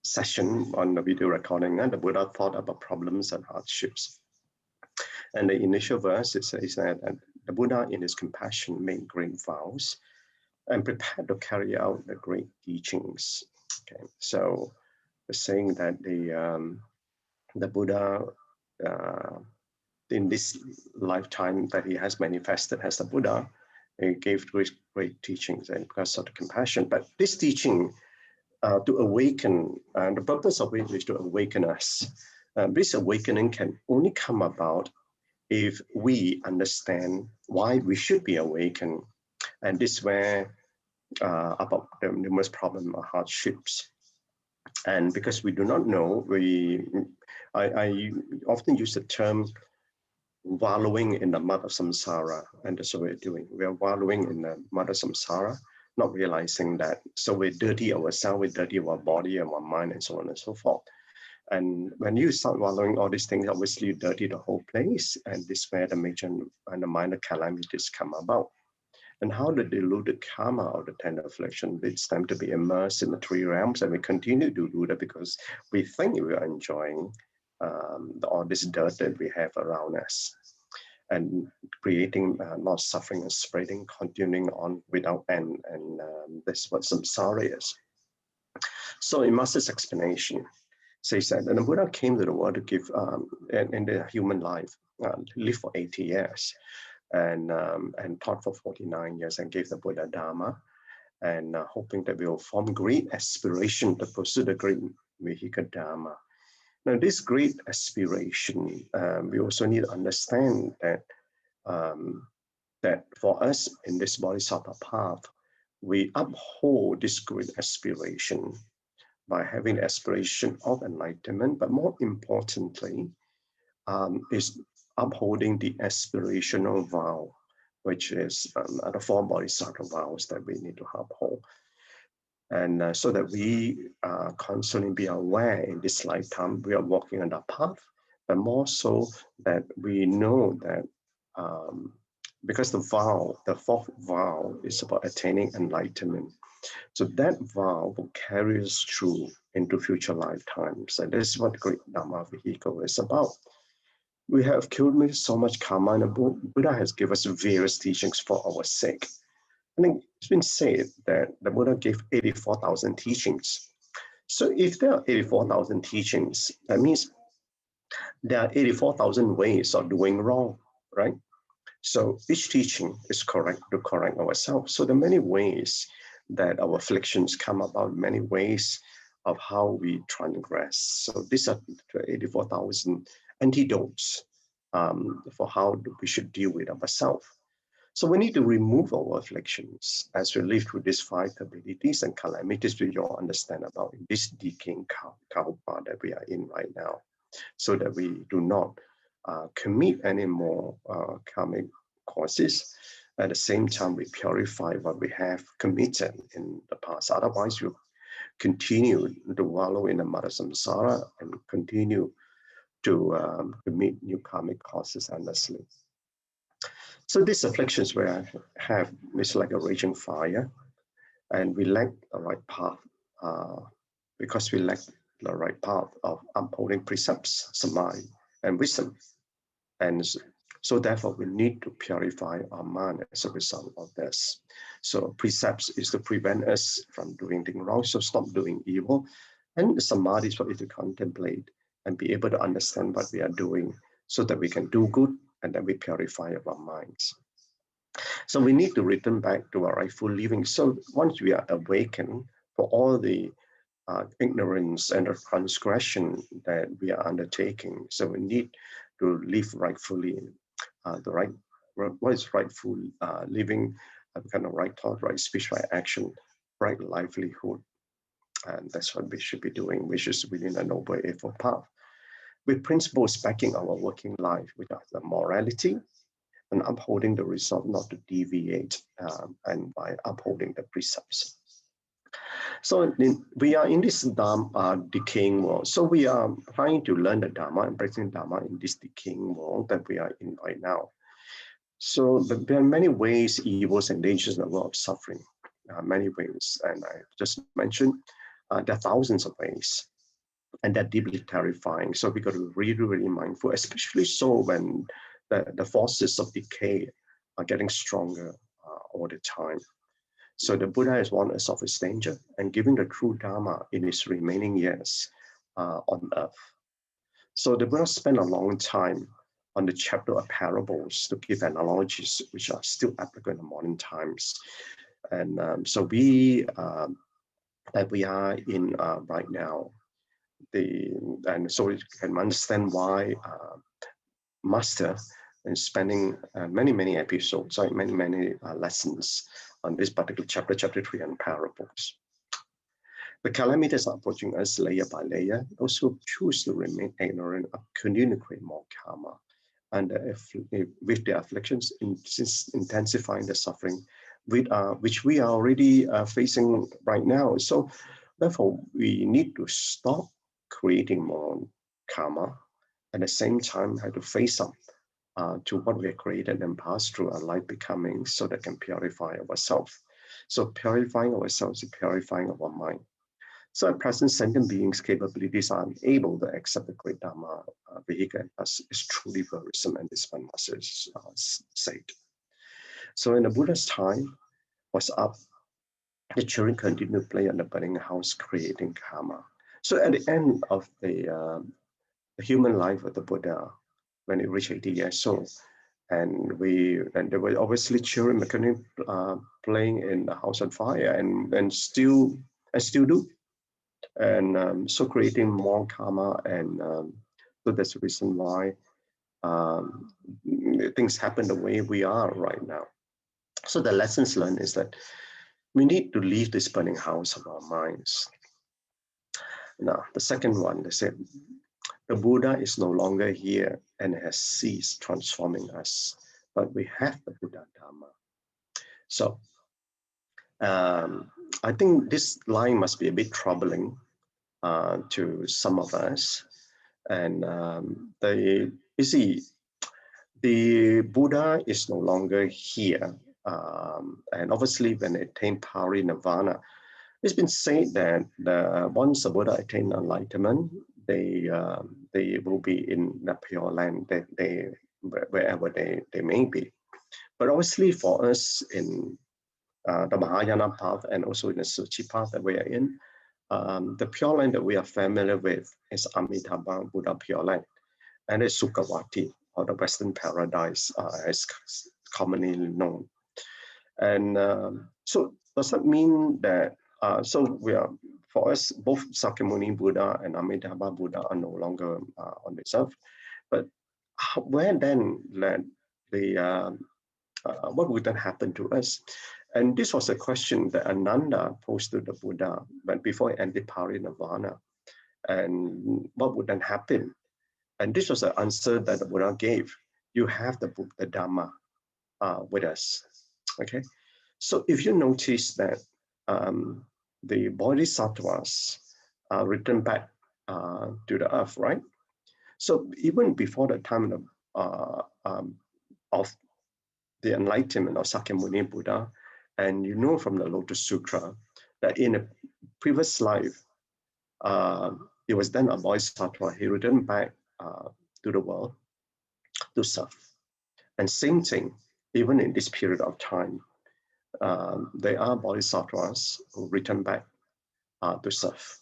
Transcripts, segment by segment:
session on the video recording, and the Buddha thought about problems and hardships. And the initial verse, it says that the Buddha in his compassion made great vows and prepared to carry out the great teachings. Okay, so we're saying that the Buddha in this lifetime that he has manifested as the Buddha, he gave great teachings and because of the compassion. But this teaching to awaken, and the purpose of it is to awaken us. This awakening can only come about if we understand why we should be awakened. And this is where about the numerous problems or hardships. And because we do not know, I often use the term wallowing in the mud of samsara, and that's what we're doing. We are wallowing in the mud of samsara, not realizing that. So we dirty ourselves, we dirty our body and our mind and so on and so forth. And when you start wallowing all these things, obviously you dirty the whole place, and this is where the major and the minor calamities come about. And how the deluded karma of the 10 affliction leads them to be immersed in the 3 realms, and we continue to do that because we think we are enjoying all this dirt that we have around us, and creating not suffering and spreading, continuing on without end. And that's what samsara is. So in Master's explanation, says that the Buddha came to the world to give in the human life, live for 80 years. And taught for 49 years and gave the Buddha Dharma, and hoping that we will form great aspiration to pursue the great vehicle Dharma. Now, this great aspiration, we also need to understand that that for us in this Bodhisattva path, we uphold this great aspiration by having the aspiration of enlightenment, but more importantly, is upholding the aspirational vow, which is the 4 bodhisattva vows that we need to uphold. And so that we constantly be aware in this lifetime, we are walking on that path, but more so that we know that because the vow, the 4th vow is about attaining enlightenment. So that vow will carry us through into future lifetimes. And this is what the great Dharma vehicle is about. We have accumulated so much karma, and the Buddha has given us various teachings for our sake. I think it's been said that the Buddha gave 84,000 teachings. So if there are 84,000 teachings, that means there are 84,000 ways of doing wrong, right? So each teaching is correct to correct ourselves. So there are many ways that our afflictions come about, many ways of how we transgress. So these are the 84,000 antidotes for how we should deal with ourselves. So we need to remove our afflictions as we live through these 5 abilities and calamities we all understand about in this decaying karma that we are in right now, so that we do not commit any more karmic causes. At the same time, we purify what we have committed in the past. Otherwise, you continue to wallow in the mud of samsara and continue to commit new karmic causes endlessly. So these afflictions we have is like a raging fire, and we lack the right path because we lack the right path of upholding precepts, samadhi, and wisdom. And so therefore we need to purify our mind as a result of this. So precepts is to prevent us from doing things wrong, so stop doing evil. And samadhi is for us to contemplate and be able to understand what we are doing so that we can do good and then we purify our minds. So we need to return back to our rightful living. So once we are awakened for all the ignorance and the transgression that we are undertaking, so we need to live rightfully, what is rightful living, kind of right thought, right speech, right action, right livelihood. And that's what we should be doing, which is within the Noble Eightfold Path, with principles backing our working life, which are the morality and upholding the resolve not to deviate, and by upholding the precepts. So we are in this decaying world. So we are trying to learn the Dharma and practicing Dharma in this decaying world that we are in right now. So there are many ways, evils and dangers in the world of suffering, many ways. And I just mentioned There are thousands of ways, and they're deeply terrifying. So we got to be really, really mindful, especially so when the forces of decay are getting stronger all the time. So the Buddha has warned us of its danger and giving the true Dharma in his remaining years on earth. So the Buddha spent a long time on the chapter of parables to give analogies which are still applicable in modern times. And so we that we are in right now, and so you can understand why Master is spending many episodes, many lessons on this particular chapter 3 on parables. The calamities are approaching us layer by layer. Those who choose to remain ignorant are continuing to create more karma. And with the afflictions intensifying the suffering, which we are already facing right now. So therefore, we need to stop creating more karma. At the same time, have to face up to what we have created and pass through our life becoming so that can purify ourselves. So purifying ourselves is purifying our mind. So at present, sentient beings' capabilities are unable to accept the great Dharma vehicle as is truly worrisome, and this one Master said. So in the Buddha's time was up, the children continued to play on the burning house, creating karma. So at the end of the human life of the Buddha, when he reached 80 years old, and there were obviously children playing in the house on fire, and still do. And so creating more karma, and so that's the reason why things happen the way we are right now. So the lessons learned is that we need to leave this burning house of our minds. Now, the second one, they said, the Buddha is no longer here and has ceased transforming us, but we have the Buddha Dharma. So I think this line must be a bit troubling to some of us. And you see, the Buddha is no longer here. And obviously, when they attain parinirvana, it's been said that once the Buddha attained enlightenment, they will be in the Pure Land, wherever they may be. But obviously, for us in the Mahayana path and also in the Tzu Chi path that we are in, the Pure Land that we are familiar with is Amitabha Buddha Pure Land, and it's Sukhavati, or the Western Paradise, as commonly known. And so does that mean that, so we are, for us, both Sakyamuni Buddha and Amitabha Buddha are no longer on this earth, but where then what would then happen to us? And this was a question that Ananda posed to the Buddha but before he entered parinirvana. And what would then happen? And this was the answer that the Buddha gave. You have the Dhamma with us. Okay. So if you notice that the bodhisattvas return back to the earth, right? So even before the time of the enlightenment of Sakyamuni Buddha, and you know from the Lotus Sutra that in a previous life, it was then a bodhisattva. He returned back to the world to serve. And same thing, even in this period of time, there are bodhisattvas who return back to serve.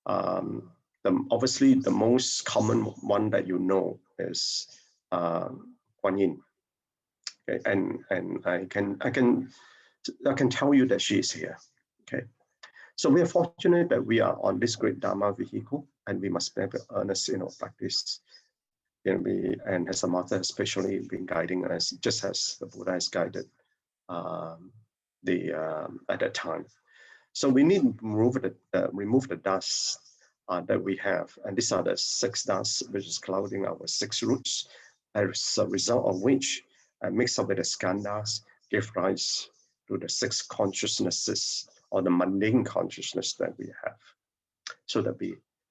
Obviously, the most common one that you know is Gan En. Okay, and I can tell you that she is here. Okay, so we are fortunate that we are on this great Dharma vehicle, and we must be earnest in our practice. And as the Master has especially been guiding us, just as the Buddha has guided at that time. So we need to remove the dust that we have, and these are the 6 dusts which is clouding our 6 roots, as a result of which, mixed up with the skandhas, give rise to the 6 consciousnesses, or the mundane consciousness that we have. So that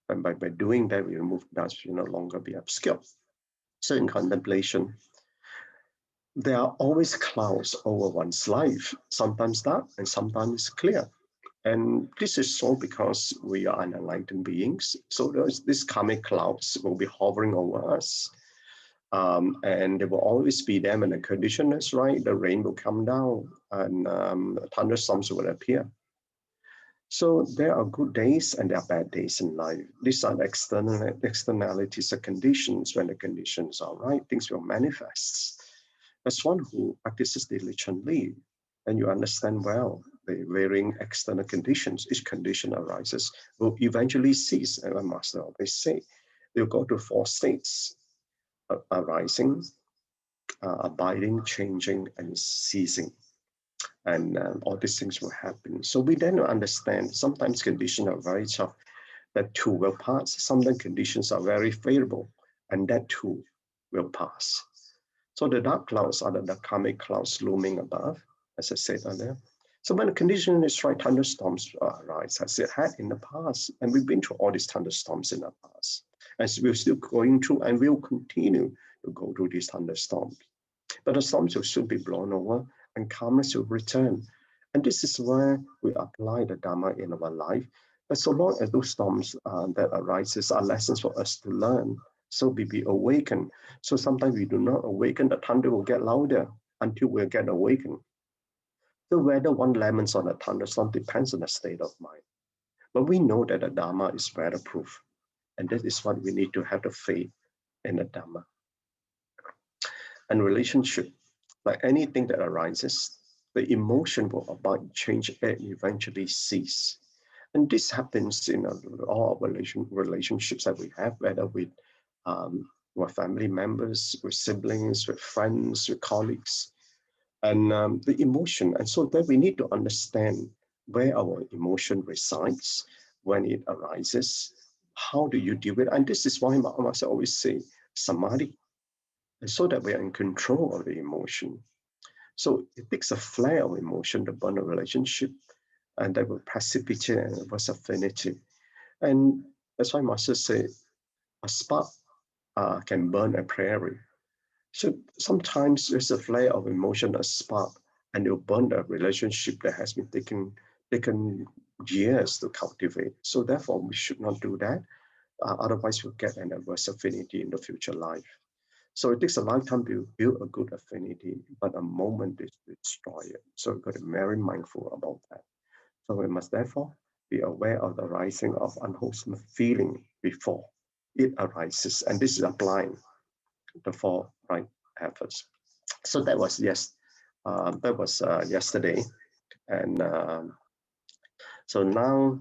by doing that, we remove dust, we no longer be obscure. So in contemplation, there are always clouds over one's life, sometimes dark and sometimes clear. And this is so because we are unenlightened beings. So these karmic clouds will be hovering over us. And there will always be them, and the condition is right. The rain will come down, and thunderstorms will appear. So there are good days and there are bad days in life. These are the externalities of conditions. When the conditions are right, things will manifest. As one who practices diligently, and you understand well the varying external conditions, each condition arises, will eventually cease. And my master always say, they'll go to four states: arising, abiding, changing, and ceasing. And all these things will happen. So we then understand sometimes conditions are very tough, that too will pass. Sometimes conditions are very favorable, and that too will pass. So the dark clouds are the karmic clouds looming above, as I said earlier. So when the condition is right, thunderstorms arise, as it had in the past. And we've been through all these thunderstorms in the past. As we're still going through, and we'll continue to go through these thunderstorms. But the storms will soon be blown over, and calmness will return. And this is where we apply the Dharma in our life. But so long as those storms that arises are lessons for us to learn, so we be awakened. So sometimes we do not awaken, the thunder will get louder until we get awakened. So whether one laments on a thunderstorm depends on the state of mind. But we know that the Dharma is weatherproof. And that is what we need to have the faith in the Dharma. And relationship, like anything that arises, the emotion will abide, change, and eventually cease. And this happens in all our relationships that we have, whether with family members, with siblings, with friends, with colleagues, and the emotion. And so then we need to understand where our emotion resides, when it arises, how do you deal with it? And this is why Master always say samadhi, so that we are in control of the emotion. So it takes a flare of emotion to burn a relationship, and that will precipitate an adverse affinity. And that's why Master say a spark can burn a prairie. So sometimes there's a flare of emotion, a spark, and it'll burn a relationship that has been taken years to cultivate. So therefore, we should not do that. Otherwise, we'll get an adverse affinity in the future life. So it takes a lifetime to build a good affinity, but a moment is to destroy it. So we've got to be very mindful about that. So we must therefore be aware of the rising of unwholesome feeling before it arises. And this is applying the four right efforts. So that was yesterday. And so now